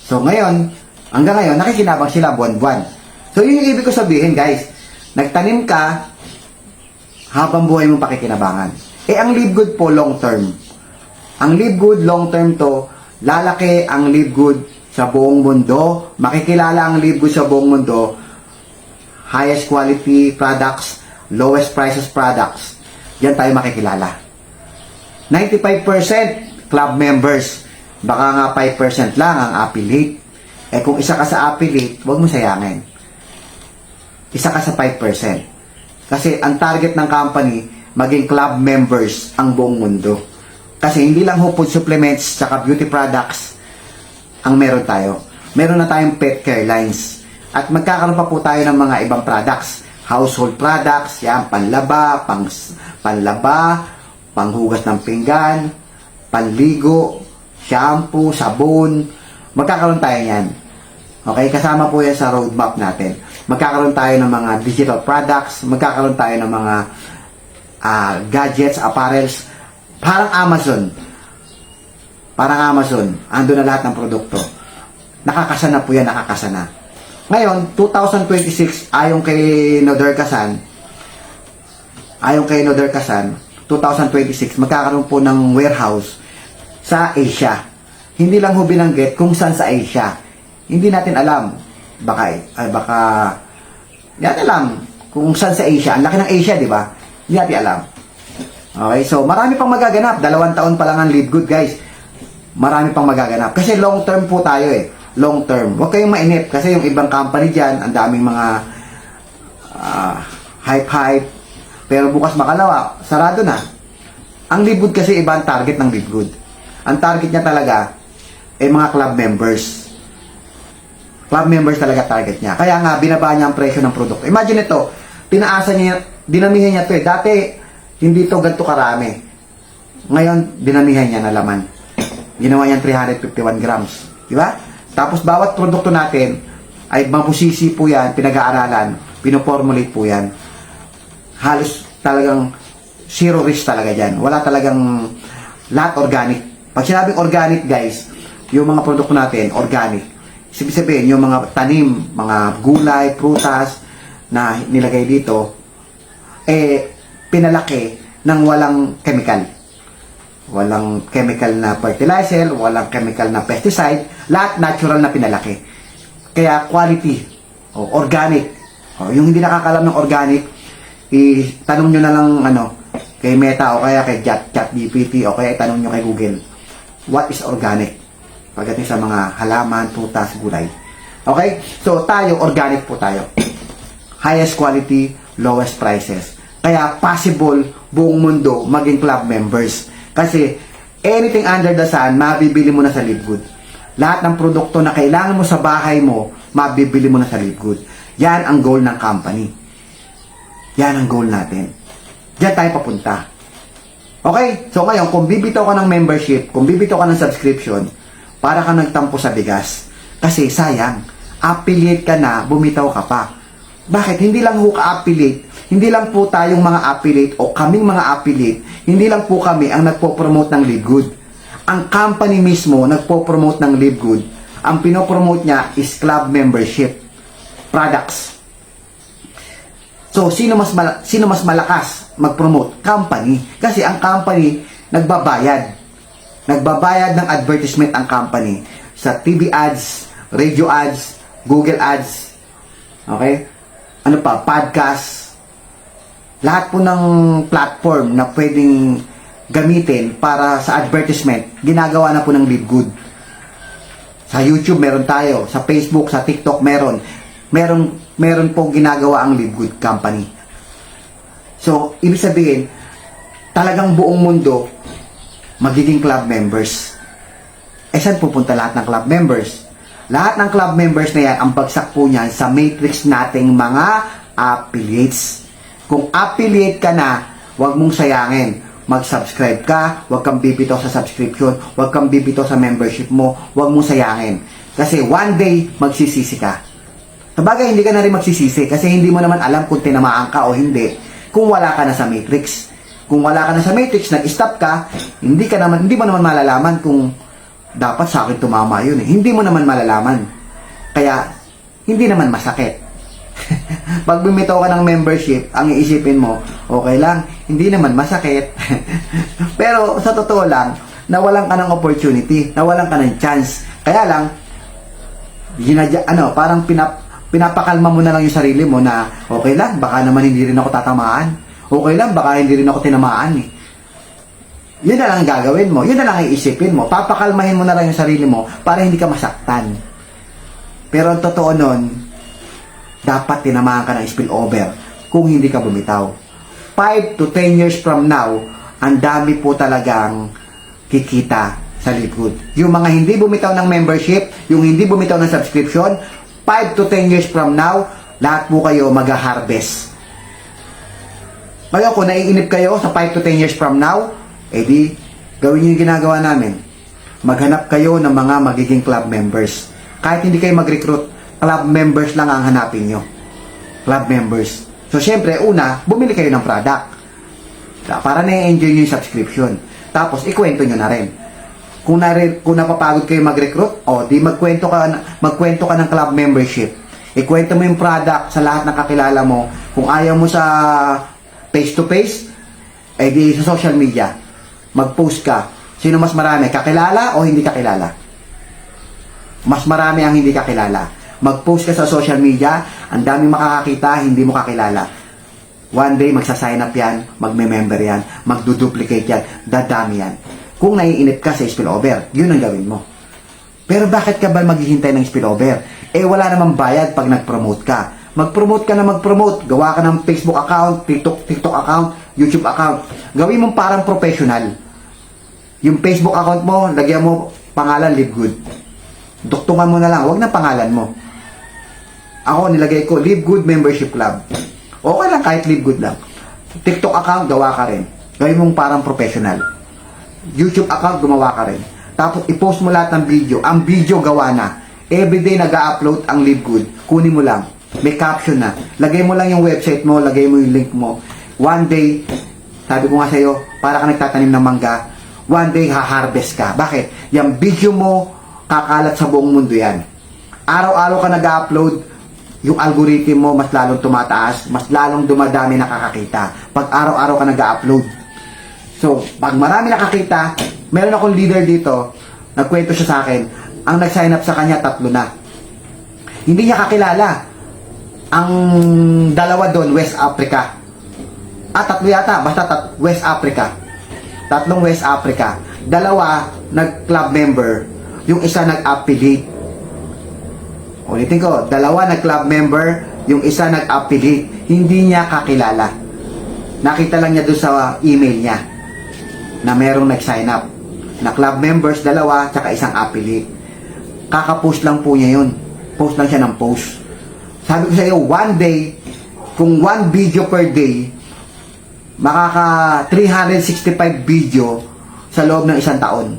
So ngayon, hanggang ngayon, nakikinabang sila buwan-buwan. So yun yung ibig ko sabihin, guys. Nagtanim ka, habang buhay mo pakikinabangan. Ang Live Good po, long term. Ang Live Good, long term to, lalaki ang Live Good sa buong mundo. Makikilala ang Live Good sa buong mundo highest quality products, lowest prices products. Diyan tayo makikilala. 95% club members. Baka nga 5% lang ang affiliate. Eh kung isa ka sa affiliate, huwag mo sayangin. Isa ka sa 5%. Kasi ang target ng company, maging club members ang buong mundo. Kasi hindi lang food supplements tsaka beauty products ang meron tayo. Meron na tayong pet care lines. At magkakaroon pa po tayo ng mga ibang products. Household products, yan, panlaba, panghugas ng pinggan, panligo, shampoo, sabon. Magkakaroon tayo yan. Okay, kasama po yan sa roadmap natin. Magkakaroon tayo ng mga digital products, magkakaroon tayo ng mga gadgets, apparels, parang Amazon. Ando na lahat ng produkto. Nakakasana po yan, nakakasana. Ngayon, 2026, ayon kay Noder Kasan, 2026, magkakaroon po ng warehouse sa Asia. Hindi lang ho binanggit kung saan sa Asia. Hindi natin alam. Baka, yan alam kung saan sa Asia. Ang laki ng Asia, di ba? Hindi natin alam. Okay, so marami pang magaganap. 2 taon pa lang ang Live Good, guys. Marami pang magaganap. Kasi long term po tayo eh. Long term. Huwag kayong mainip. Kasi yung ibang company dyan, ang daming mga hype. Pero bukas makalawa, sarado na. Ang Live Good kasi iba ang target ng Live Good. Ang target niya talaga ay mga club members. Club members talaga target niya. Kaya nga, binaba niya ang presyo ng produkto. Imagine ito, tinaasan niya, dinamihan niya ito eh. Dati, hindi ito ganito karami. Ngayon, dinamihan niya na laman. Ginawa niya 351 grams. Diba? Tapos, bawat produkto natin ay mabusisi po yan, pinag-aaralan, pinoformulate po yan. Halos talagang zero risk talaga dyan. Wala talagang lahat organic. Pag sinabing organic, guys, yung mga produkto natin, organic. Ibig sabihin, yung mga tanim, mga gulay, prutas na nilagay dito, pinalaki ng walang chemical. Walang chemical na fertilizer, walang chemical na pesticide, lahat natural na pinalaki. Kaya quality, organic. Yung hindi nakakalam ng organic, itanong nyo na lang kay Meta o kaya kay ChatGPT o kaya itanong nyo kay Google. What is organic? Pagdating sa mga halaman, prutas, gulay. Okay? So, tayo, organic po tayo. Highest quality, lowest prices. Kaya, possible, buong mundo, maging club members. Kasi, anything under the sun, mabibili mo na sa Live Good. Lahat ng produkto na kailangan mo sa bahay mo, mabibili mo na sa Live Good. Yan ang goal ng company. Yan ang goal natin. Diyan tayo papunta. Okay? So, ngayon, kung bibitaw ka ng membership, kung bibitaw ka ng subscription, para ka nagtampo sa bigas. Kasi sayang, affiliate ka na, bumitaw ka pa. Bakit? Hindi lang ho ka-affiliate, hindi lang po tayong mga affiliate o kaming mga affiliate, hindi lang po kami ang nagpo-promote ng Live Good. Ang company mismo nagpo-promote ng Live Good. Ang pinopromote niya is club membership products. So, sino mas malakas mag-promote? Company. Kasi ang company nagbabayad. Nagbabayad ng advertisement ang company sa TV ads, radio ads, Google ads, okay? Ano pa, podcast. Lahat po ng platform na pwedeng gamitin para sa advertisement, ginagawa na po ng Live Good. Sa YouTube meron tayo, sa Facebook, sa TikTok meron po ginagawa ang Live Good company. So, ibig sabihin, talagang buong mundo magiging club members. Saan pupunta lahat ng club members? Lahat ng club members na yan, ang bagsak po niyan sa matrix nating mga affiliates. Kung affiliate ka na, huwag mong sayangin. Mag-subscribe ka, huwag kang bibitaw sa subscription, huwag kang bibitaw sa membership mo, huwag mong sayangin. Kasi one day, magsisisi ka. Sabagay, hindi ka na rin magsisisi kasi hindi mo naman alam kung tinamaan ka o hindi kung wala ka na sa matrix. Kung wala ka na sa matrix, nag-stop ka, hindi mo naman malalaman kung dapat sa akin tumama yun eh. Hindi mo naman malalaman. Kaya, hindi naman masakit. Pag bumitaw ka ng membership, ang iisipin mo, okay lang, hindi naman masakit. Pero sa totoo lang, nawalan ka ng opportunity, nawalan ka ng chance. Kaya lang, parang Pinapakalma mo na lang yung sarili mo na okay lang, baka naman hindi rin ako tatamaan. Okay lang, baka hindi rin ako tinamaan eh. Yun na lang ang gagawin mo. Yun na lang ang iisipin mo. Papakalmahin mo na lang yung sarili mo para hindi ka masaktan. Pero ang totoo nun, dapat tinamaan ka ng spillover kung hindi ka bumitaw. 5 to 10 years from now, ang dami po talagang kikita sa Livegood. Yung mga hindi bumitaw ng membership, yung hindi bumitaw ng subscription, 5 to 10 years from now, lahat po kayo mag-harvest. Ngayon, kung naiinip kayo sa 5 to 10 years from now, edi, gawin nyo yung ginagawa namin. Maghanap kayo ng mga magiging club members. Kahit hindi kayo mag-recruit, club members lang ang hanapin nyo. Club members. So, syempre, una, bumili kayo ng product. Para na-enjoy nyo yung subscription. Tapos, ikwento nyo na rin. Kung napapagod kayo mag-recruit, di magkwento ka ng club membership. Ikwento mo yung product sa lahat ng kakilala mo. Kung ayaw mo sa face-to-face, di sa social media. Mag-post ka. Sino mas marami? Kakilala o hindi kakilala? Mas marami ang hindi kakilala. Mag-post ka sa social media, ang daming makakakita, hindi mo kakilala. One day, magsasign up yan, magme-member yan, magduduplicate yan, dadami yan. Kung naiinip ka sa spillover, yun ang gawin mo. Pero bakit ka ba maghihintay ng spillover? Wala namang bayad pag nag-promote ka. Mag-promote ka na mag-promote. Gawa ka ng Facebook account, TikTok account, YouTube account. Gawin mong parang professional. Yung Facebook account mo, lagyan mo pangalan Livegood. Duktungan mo na lang, wag na pangalan mo. Ako, nilagay ko Livegood Membership Club. Okay lang kahit Livegood lang. TikTok account, gawa ka rin. Gawin mong parang professional. YouTube account, gumawa ka rin. Tapos, i-post mo lahat ng video. Ang video, gawa na. Everyday nag-upload ang Livegood. Kunin mo lang. May caption na. Lagay mo lang yung website mo, lagay mo yung link mo. One day, sabi ko nga sa'yo, para ka nagtatanim ng mangga, one day, ha-harvest ka. Bakit? Yung video mo, kakalat sa buong mundo yan. Araw-araw ka nag-upload, yung algorithm mo mas lalong tumataas, mas lalong dumadami nakakakita. Pag araw-araw ka nag-upload. So, pag marami nakakita, meron akong leader dito, nagkwento siya sa akin, ang nag-sign up sa kanya, 3 na. Hindi niya kakilala. Ang dalawa doon, West Africa. 3 yata, basta West Africa. 3 West Africa. 2, nag-club member. Yung isa nag-affiliate. Ulitin ko, 2 nag-club member, yung isa nag-affiliate. Hindi niya kakilala. Nakita lang niya doon sa email niya na merong nag-sign up. Na club members, 2, tsaka isang affiliate. Kaka-post lang po niya yun. Post lang siya ng post. Sabi ko sa iyo, one day, kung 1 video per day, makaka 365 video sa loob ng 1 taon.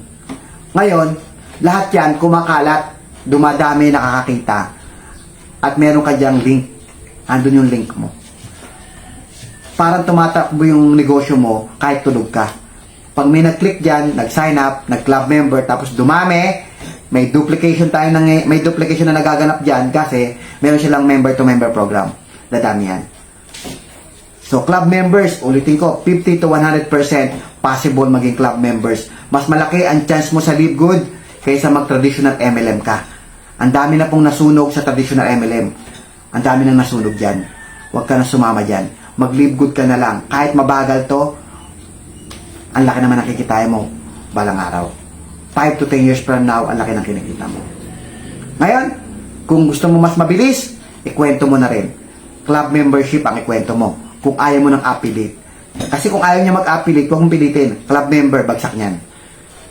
Ngayon, lahat yan kumakalat, dumadami, nakakakita, at meron ka dyang link. Andun yung link mo. Parang tumatakbo yung negosyo mo kahit tulog ka. Pag may nag-click dyan, nag-sign up, nag-club member, tapos dumami, may duplication na nagaganap dyan kasi meron silang member-to-member program. Dadami yan. So, club members, ulitin ko, 50 to 100% possible maging club members. Mas malaki ang chance mo sa Livegood kaysa mag-traditional MLM ka. Ang dami na pong nasunog sa traditional MLM. Ang dami nang nasunog dyan. Huwag ka na sumama dyan. Mag-Livegood ka na lang. Kahit mabagal to, ang laki naman ang kikitain mo balang araw. 5 to 10 years from now, ang laki ng kinikita mo. Ngayon, kung gusto mo mas mabilis, ikwento mo na rin. Club membership ang ikwento mo. Kung ayaw mo ng affiliate. Kasi kung ayaw niya mag-affiliate, huwag mong pilitin. Club member, bagsak niyan.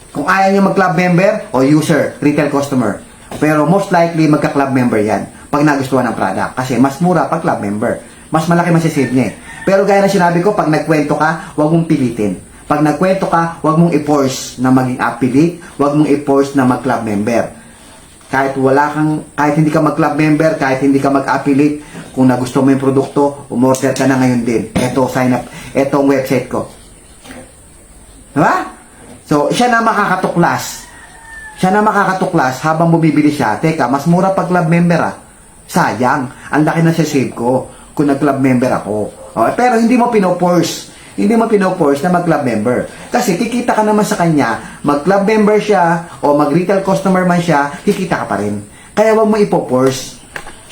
Kung ayaw niya mag-club member o user, retail customer. Pero most likely, magka-club member yan pag nagustuhan ng product. Kasi mas mura pag club member. Mas malaki masisave niya eh. Pero gaya na sinabi ko, pag nagkwento ka, huwag mong pilitin. Pag nagkwento ka, huwag mong i-force na maging affiliate, huwag mong i-force na mag-club member. Kahit hindi ka mag-club member, kahit hindi ka mag-affiliate, kung nagusto mo yung produkto, umorder ka na ngayon din. Ito, sign up. Ito ang website ko. Diba? So, siya na makakatuklas. Siya na makakatuklas habang bumibili siya. Teka, mas mura pag club member ah. Sayang. Ang laki na sa save ko kung nag-club member ako. Okay, pero hindi mo pinoforce. Hindi mo pinoforce na mag-club member. Kasi kikita ka naman sa kanya, mag-club member siya o mag-retail customer man siya, kikita ka pa rin. Kaya wag mo ipoforce.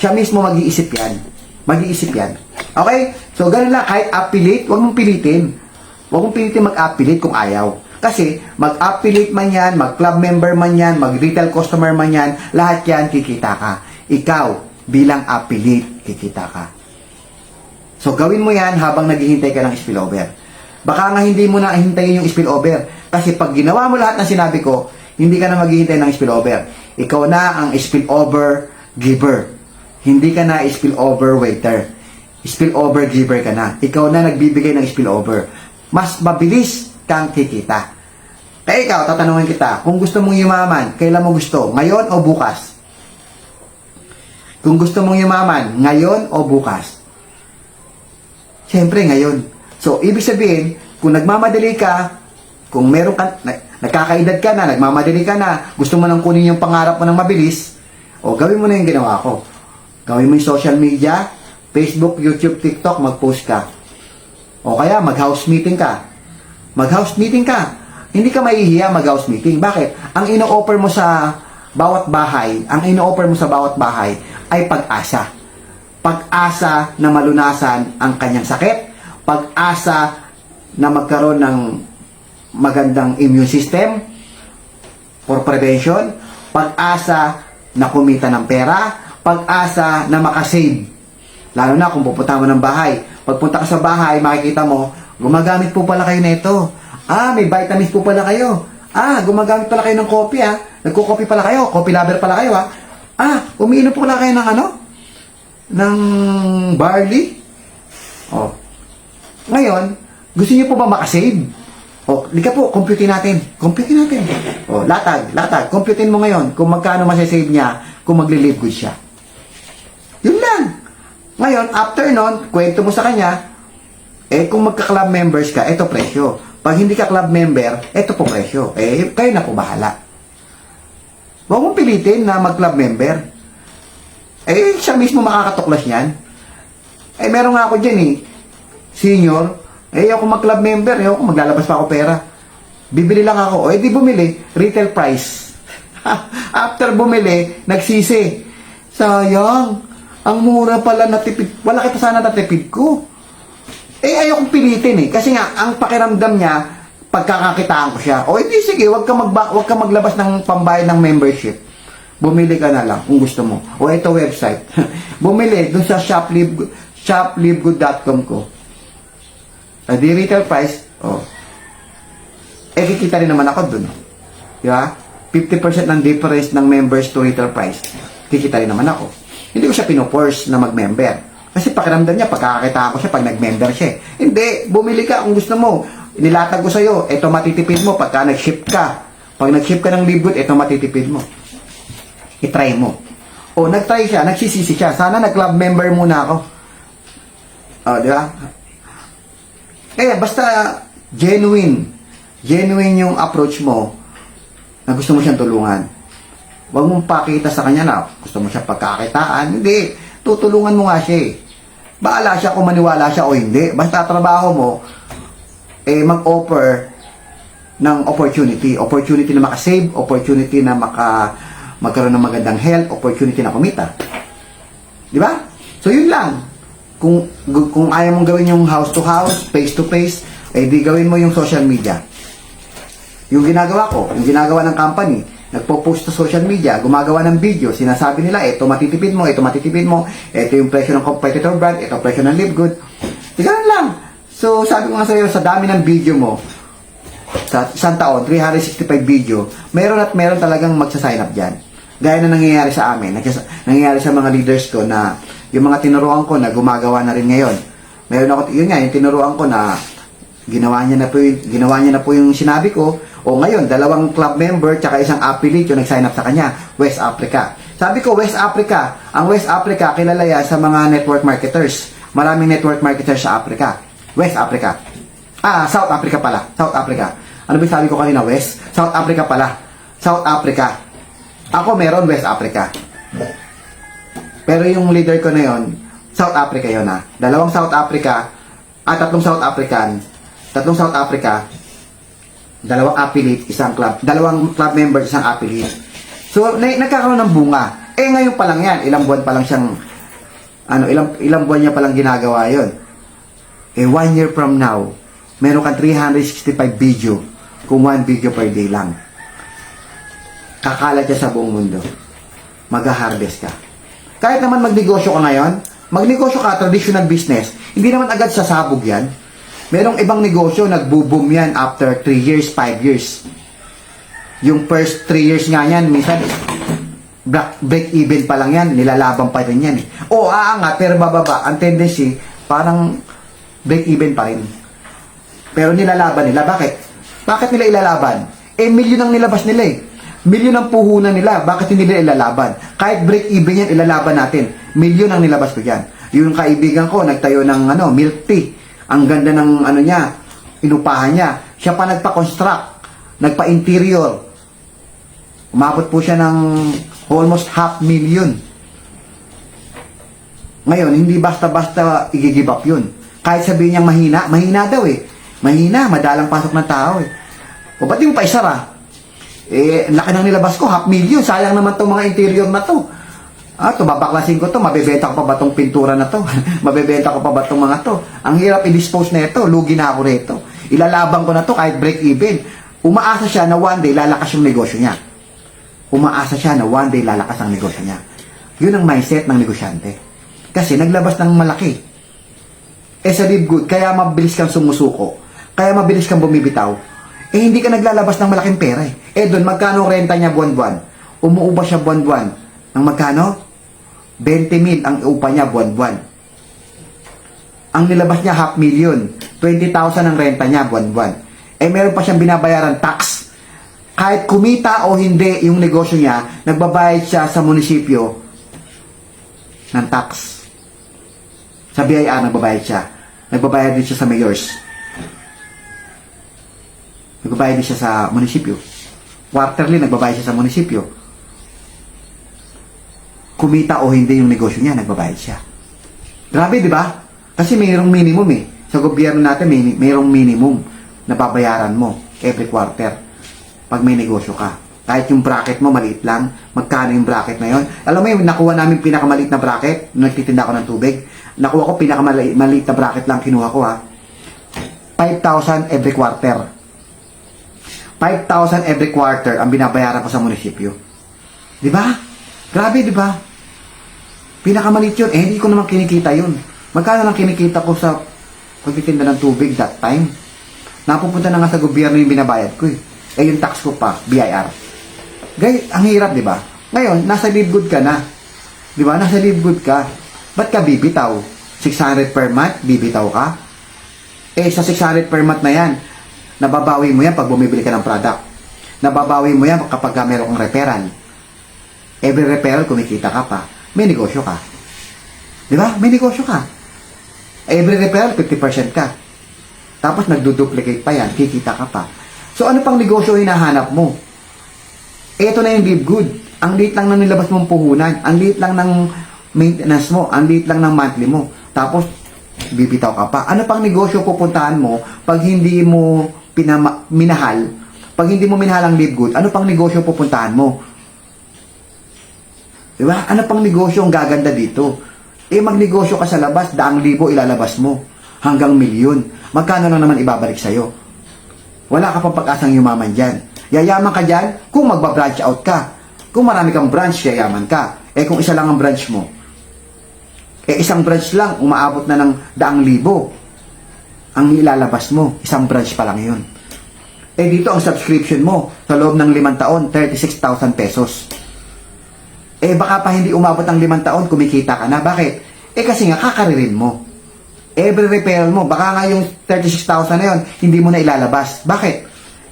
Siya mismo mag-iisip yan. Mag-iisip yan. Okay? So, ganun lang. Kahit affiliate, huwag mong pilitin. Huwag mong pilitin mag-affiliate kung ayaw. Kasi, mag-affiliate man yan, mag-club member man yan, mag-retail customer man yan, lahat yan, kikita ka. Ikaw, bilang affiliate, kikita ka. So, gawin mo yan habang naghihintay ka ng spillover. Baka nga hindi mo na hintayin yung spillover. Kasi pag ginawa mo lahat ng sinabi ko, hindi ka na maghihintay ng spillover. Ikaw na ang spillover giver. Hindi ka na spillover waiter. Spillover giver ka na. Ikaw na nagbibigay ng spillover. Mas mabilis kang kikita. Kaya ikaw, tatanungin kita, kung gusto mong yumaman, kailan mo gusto? Ngayon o bukas? Kung gusto mong yumaman, ngayon o bukas? Siyempre, ngayon. So, ibig sabihin, kung nagmamadali ka, kung meron ka, nagkakaedad ka na, nagmamadali ka na, gusto mo nang kunin yung pangarap mo ng mabilis, o gawin mo na yung ginawa ko. Gawin mo yung social media, Facebook, YouTube, TikTok, mag-post ka. O kaya, mag-house meeting ka. Mag-house meeting ka. Hindi ka mahihiya mag-house meeting. Bakit? Ang ino-offer mo sa bawat bahay, ay pag-asa. Pag-asa na malunasan ang kanyang sakit, pag-asa na magkaroon ng magandang immune system for prevention, pag-asa na kumita ng pera, pag-asa na makasave. Lalo na kung pupunta mo ng bahay. Pagpunta ka sa bahay, makikita mo, gumagamit po pala kayo nito. May vitamins po pala kayo. Gumagamit pala kayo ng coffee, Nagko-coffee pala kayo, coffee lover pala kayo, umiinom po pala kayo ng ng barley. Ngayon, gusto niyo po ba makasave? Di ka po, computein natin. Latag. Computein mo ngayon kung magkano masasave niya kung magli-live good siya. Yun lang. Ngayon, after nun, kwento mo sa kanya, kung magka-club members ka, eto presyo. Pag hindi ka club member, eto po presyo. Kayo na po bahala. Huwag mong pilitin na mag-club member. Siya mismo makakatuklas niyan. Meron nga ako dyan senior, ako mag-club member, ako maglalabas pa ako pera. Bibili lang ako, di bumili, retail price. After bumili, nagsisi. Sayang, ang mura pala natipid. Wala kita sana natipid ko. Ayokong pilitin kasi nga, ang pakiramdam niya, pagkakakitaan ko siya. Hindi sige, wag ka maglabas ng pambayad ng membership. Bumili ka na lang kung gusto mo. Ito website. Bumili dun sa shoplivgood.com ko. Di retail price, kikita rin naman ako dun. Di ba? 50% ng difference ng members to retail price. Kikita rin naman ako. Hindi ko siya pinoforce na mag-member. Kasi pakiramdam niya, pagkakakitaan ko siya pag nag-member siya. Hindi, bumili ka kung gusto mo. Nilatag ko sa'yo, ito matitipid mo pagka nag-ship ka. Pag nag-ship ka ng live good, ito matitipid mo. I-try mo. Nag-try siya, nagsisisi siya. Sana nag-club member muna ako. Di ba? Basta genuine yung approach mo na gusto mo siyang tulungan. Huwag mong pakita sa kanya na gusto mo siya pagkakitaan. Hindi. Tutulungan mo nga siya Baala siya kung maniwala siya o hindi. Basta trabaho mo, mag-offer ng opportunity. Opportunity na makasave, opportunity na magkaroon ng magandang health, opportunity na kumita. Di ba? So, yun lang. Kung ayaw mong gawin yung house-to-house, face-to-face, di gawin mo yung social media. Yung ginagawa ko, yung ginagawa ng company, nagpo-post sa social media, gumagawa ng video, sinasabi nila, ito matitipid mo, ito yung presyo ng competitor brand, ito presyo ng live good. Ganun lang. So, sabi ko nga sa'yo, sa dami ng video mo, sa isang taon, 365 video, meron talagang magsa-sign up dyan. Gaya na nangyayari sa amin, nangyayari sa mga leaders ko na yung mga tinuruan ko na gumagawa na rin ngayon. Meron ako, yun nga, yung tinuruan ko na ginawa niya na po yung sinabi ko. Ngayon, 2 club member tsaka isang affiliate yung nag-sign up sa kanya, West Africa. Sabi ko, West Africa. Ang West Africa, kilala yan sa mga network marketers. Maraming network marketers sa Africa. West Africa. South Africa pala. South Africa. Ano ba sabi ko kanina, West? South Africa pala. South Africa. Ako meron West Africa. Pero yung leader ko na yon, South Africa yun 2 South Africa, 3 South African, 3 South Africa, 2 affiliate, isang club, 2 club members, isang affiliate. So, nagkakaroon ng bunga. Ngayon pa lang yan, ilang buwan pa lang siyang ilang buwan niya palang ginagawa yon. 1 year from now, meron kang 365 video kung 1 video per day lang. Kakalat siya sa buong mundo. Mag-harvest ka. Kahit naman magnegosyo ka ngayon, magnegosyo ka, traditional business, hindi naman agad sasabog yan. Merong ibang negosyo, nagbo-boom yan after 3 years, 5 years. Yung first 3 years nga yan, minsan, break even pa lang yan, nilalaban pa rin yan. O, aangat, pero bababa. Ang tendency, parang break even pa rin. Pero nilalaban nila. Bakit? Bakit nila ilalaban? Milyon ang nilabas nila eh. Milyon ang puhunan nila. Bakit hindi nila ilalaban? Kahit break even yan, ilalaban natin. Milyon ang nilabas ko dyan. Yung kaibigan ko, nagtayo ng milk tea. Ang ganda ng niya, inupahan niya. Siya pa nagpa-construct, nagpa-interior. Umabot po siya ng almost 500,000. Ngayon, hindi basta-basta i-give up yun. Kahit sabihin niyang mahina daw eh. Mahina, madalang pasok ng tao eh. O ba't yung pa isara? Laki ng nilabas ko, 500,000. Sayang naman itong mga interior na to. Babaklasin ko to, mabebenta ko pa ba itong pintura na to? Mabebenta ko pa ba itong mga to? Ang hirap i-dispose na ito, lugi na ako rito. Ilalabang ko na to kahit break even. Umaasa siya na one day lalakas yung negosyo niya. Umaasa siya na one day lalakas ang negosyo niya. Yun ang mindset ng negosyante. Kasi naglabas ng malaki. Sa live good, kaya mabilis kang sumusuko. Kaya mabilis kang bumibitaw. Hindi ka naglalabas ng malaking pera eh. Doon, magkano ang renta niya buwan-buwan? Umuupa siya buwan-buwan. Ng magkano? 20,000 ang upa niya buwan-buwan. Ang nilabas niya 500,000. 20,000 ang renta niya buwan-buwan. Meron pa siyang binabayaran tax. Kahit kumita o hindi yung negosyo niya, nagbabayad siya sa munisipyo ng tax. Sa BIR, nagbabayad siya. Nagbabayad din siya sa mayors. Nagbabayad din siya sa munisipyo. Quarterly, nagbabayad siya sa munisipyo. Kumita o hindi yung negosyo niya, nagbabayad siya. Grabe, di ba? Kasi mayroong minimum eh. Sa gobyerno natin, mayroong minimum na babayaran mo every quarter pag may negosyo ka. Kahit yung bracket mo, maliit lang. Magkano yung bracket na yon? Alam mo yung nakuha namin pinakamaliit na bracket, nung nagtitinda ko ng tubig, nakuha ko pinakamaliit na bracket lang, kinuha ko ha. 5,000 every quarter. 5,000 every quarter ang binabayaran ko sa munisipyo. Di ba? Grabe, di ba? Pinakamaliit yun. Hindi ko naman kinikita yun. Magkano lang kinikita ko sa pagtitinda ng tubig that time? Napupunta na nga sa gobyerno yung binabayad ko eh. Yung tax ko pa, BIR. Guys, ang hirap, di ba? Ngayon, nasa live good ka na. Di ba? Nasa live good ka. Ba't ka bibitaw? 600 per month, bibitaw ka? Sa 600 per month na yan, nababawi mo yan pag bumibili ka ng product. Nababawi mo yan kapag meron kang referral. Every referral, kumikita ka pa. May negosyo ka. Di ba? May negosyo ka. Every referral, 50% ka. Tapos nagduduplicate pa yan, kikita ka pa. So ano pang negosyo hinahanap mo? Ito na yung live good. Ang liit lang ng nilabas mong puhunan. Ang liit lang ng maintenance mo. Ang liit lang ng monthly mo. Tapos, bibitaw ka pa. Ano pang negosyo pupuntahan mo pag hindi mo minahal? Pag hindi mo minahal ang live good, ano pang negosyo pupuntahan mo? Diba? Ano pang negosyo ang gaganda dito? Magnegosyo ka sa labas, 100,000 ilalabas mo. Hanggang 1,000,000. Magkano lang naman ibabalik sa'yo? Wala ka pang pag-asang yumaman dyan. Yayaman ka dyan kung magba-branch out ka. Kung marami kang branch, yayaman ka. Kung isa lang ang branch mo, isang branch lang, umaabot na ng 100,000. Ang ilalabas mo, isang branch pa lang yun. Dito ang subscription mo, sa loob ng 5 taon, 36,000 pesos. Baka pa hindi umabot ng 5 taon, kumikita ka na. Bakit? Kasi nga, kakaririn mo. Every referral mo, baka nga yung 36,000 na yun, hindi mo na ilalabas. Bakit?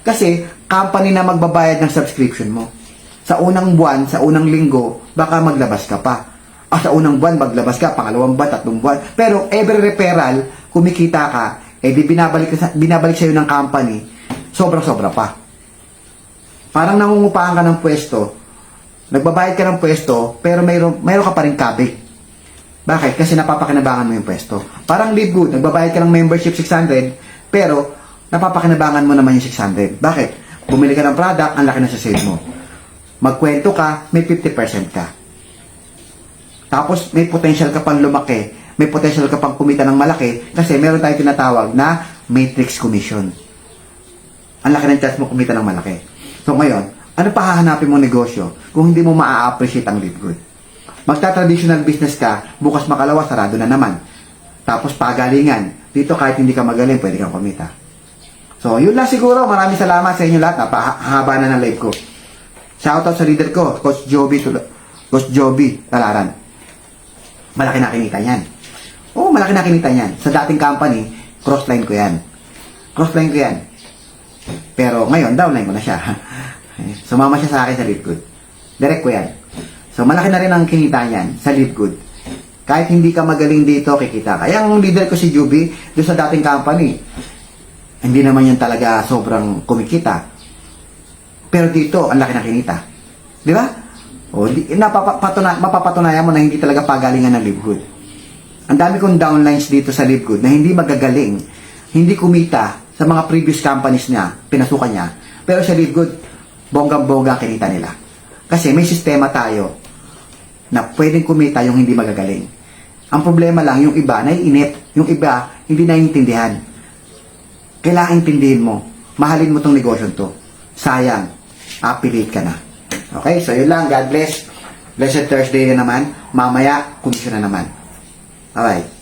Kasi, company na magbabayad ng subscription mo. Sa unang buwan, sa unang linggo, baka maglabas ka pa. Sa unang buwan, maglabas ka, pangalawang buwan, 3 buwan. Pero, every referral, kumikita ka, di binabalik sa'yo ng company, sobra-sobra pa. Parang nangungupahan ka ng pwesto, nagbabayad ka ng pwesto, pero mayroon ka pa rin kabig. Bakit? Kasi napapakinabangan mo yung pwesto. Parang live good, nagbabayad ka ng membership 600, pero napapakinabangan mo naman yung 600. Bakit? Bumili ka ng product, ang laki na sa sale mo. Magkwento ka, may 50% ka. Tapos may potential ka pang lumaki, may potential ka pang kumita ng malaki kasi meron tayong tinatawag na matrix commission. Ang laki ng chance mo kumita ng malaki. So ngayon, ano pa hahanapin mong negosyo kung hindi mo maa-appreciate ang live good? Magta-traditional business ka, bukas makalawa, sarado na naman. Tapos pagalingan, dito kahit hindi ka magaling, pwede kang kumita. So yun lang siguro, maraming salamat sa inyo lahat, napahaba na ng live ko. Shoutout sa leader ko, Coach Joby Talaran. Malaki na kinita yan. Oo, malaki na kinita yan. Sa dating company, crossline ko yan. Crossline ko yan. Pero ngayon, downline ko na siya. Sumama siya sa akin sa Live Good. Direct ko yan. So, malaki na rin ang kinita niyan sa Live Good. Kahit hindi ka magaling dito, kikita ka. Yung leader ko si Juby, doon sa dating company, hindi naman yan talaga sobrang kumikita. Pero dito, ang laki na kinita. Di ba? O, mapapatunayan mo na hindi talaga pagalingan ng Live Good. Ang dami kong downlines dito sa Live Good na hindi magagaling, hindi kumita sa mga previous companies niya, pinasukan niya. Pero sa Live Good, bonggang-bongga kinita nila. Kasi may sistema tayo na pwedeng kumita yung hindi magagaling. Ang problema lang, yung iba, naiinit. Yung iba, hindi naiintindihan. Kailangan intindihin mo. Mahalin mo tong negosyo to. Sayang, affiliate ka na. Okay, so yun lang. God bless. Blessed Thursday na naman. Mamaya, komisyon na naman. Alright.